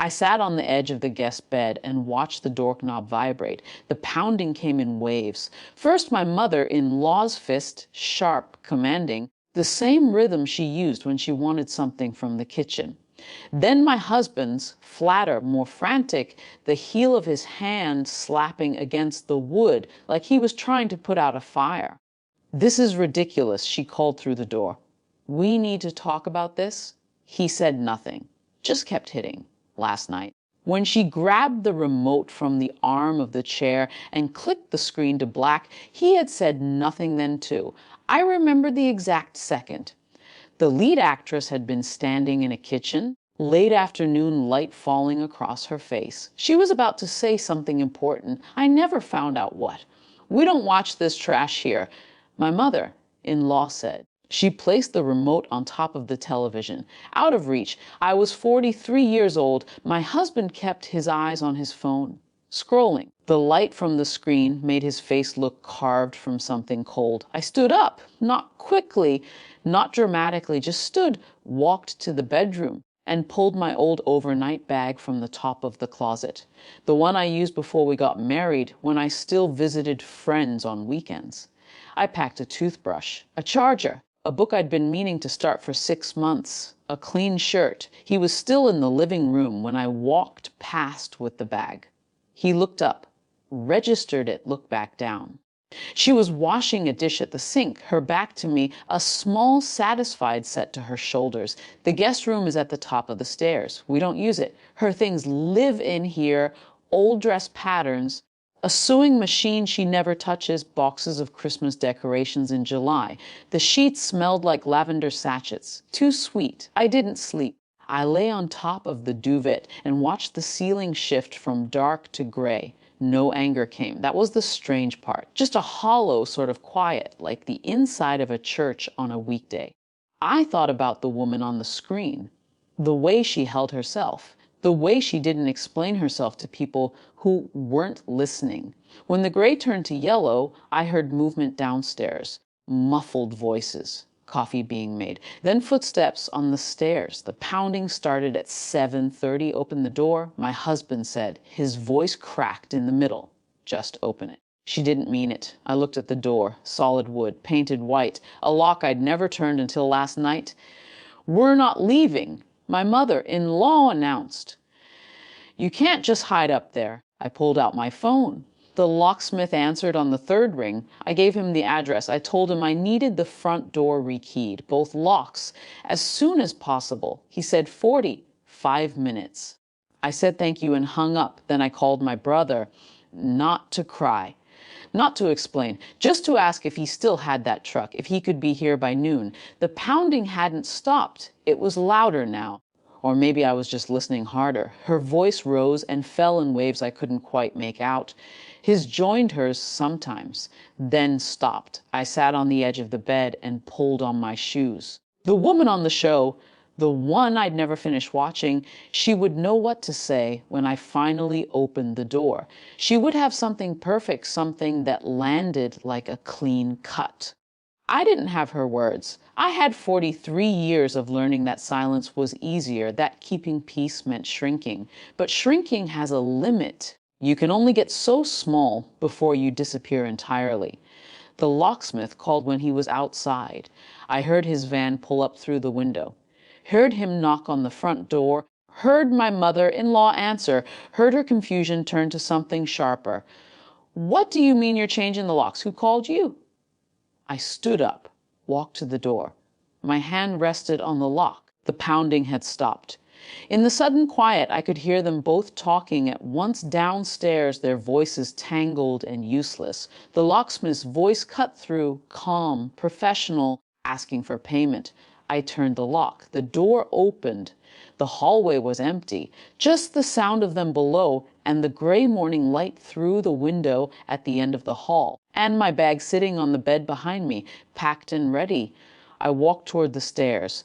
I sat on the edge of the guest bed and watched the doorknob vibrate. The pounding came in waves. First, my mother-in-law's fist, sharp, commanding, the same rhythm she used when she wanted something from the kitchen. Then my husband's, flatter, more frantic, the heel of his hand slapping against the wood like he was trying to put out a fire. "This is ridiculous," she called through the door. "We need to talk about this." He said nothing, just kept hitting. Last night, when she grabbed the remote from the arm of the chair and clicked the screen to black, he had said nothing then too. I remember the exact second. The lead actress had been standing in a kitchen, late afternoon light falling across her face. She was about to say something important. I never found out what. "We don't watch this trash here," my mother-in-law said. She placed the remote on top of the television, out of reach. I was 43 years old. My husband kept his eyes on his phone, scrolling. The light from the screen made his face look carved from something cold. I stood up, not quickly, not dramatically, just stood, walked to the bedroom, and pulled my old overnight bag from the top of the closet, the one I used before we got married, when I still visited friends on weekends. I packed a toothbrush, a charger, a book I'd been meaning to start for 6 months, a clean shirt. He was still in the living room when I walked past with the bag. He looked up, registered it, looked back down. She was washing a dish at the sink, her back to me, a small satisfied set to her shoulders. The guest room is at the top of the stairs. We don't use it. Her things live in here, old dress patterns, a sewing machine she never touches, boxes of Christmas decorations in July. The sheets smelled like lavender sachets. Too sweet. I didn't sleep. I lay on top of the duvet and watched the ceiling shift from dark to gray. No anger came. That was the strange part. Just a hollow sort of quiet, like the inside of a church on a weekday. I thought about the woman on the screen, the way she held herself, the way she didn't explain herself to people who weren't listening. When the gray turned to yellow, I heard movement downstairs, muffled voices, coffee being made, then footsteps on the stairs. The pounding started at 7:30. Open the door, my husband said. His voice cracked in the middle. "Just open it." She didn't mean it. I looked at the door, solid wood, painted white, a lock I'd never turned until last night. "We're not leaving," my mother-in-law announced. "You can't just hide up there." I pulled out my phone. The locksmith answered on the third ring. I gave him the address. I told him I needed the front door rekeyed, both locks, as soon as possible. He said 45 minutes. I said thank you and hung up. Then I called my brother, not to cry, not to explain, just to ask if he still had that truck, if he could be here by noon. The pounding hadn't stopped. It was louder now. Or maybe I was just listening harder. Her voice rose and fell in waves I couldn't quite make out. His joined hers sometimes, then stopped. I sat on the edge of the bed and pulled on my shoes. The woman on the show, the one I'd never finished watching, she would know what to say when I finally opened the door. She would have something perfect, something that landed like a clean cut. I didn't have her words. I had 43 years of learning that silence was easier, that keeping peace meant shrinking. But shrinking has a limit. You can only get so small before you disappear entirely. The locksmith called when he was outside. I heard his van pull up through the window, heard him knock on the front door, heard my mother-in-law answer, heard her confusion turn to something sharper. "What do you mean you're changing the locks? Who called you?" I stood up, walked to the door. My hand rested on the lock. The pounding had stopped. In the sudden quiet, I could hear them both talking at once downstairs, their voices tangled and useless. The locksmith's voice cut through, calm, professional, asking for payment. I turned the lock. The door opened. The hallway was empty, just the sound of them below and the gray morning light through the window at the end of the hall, and my bag sitting on the bed behind me, packed and ready. I walked toward the stairs.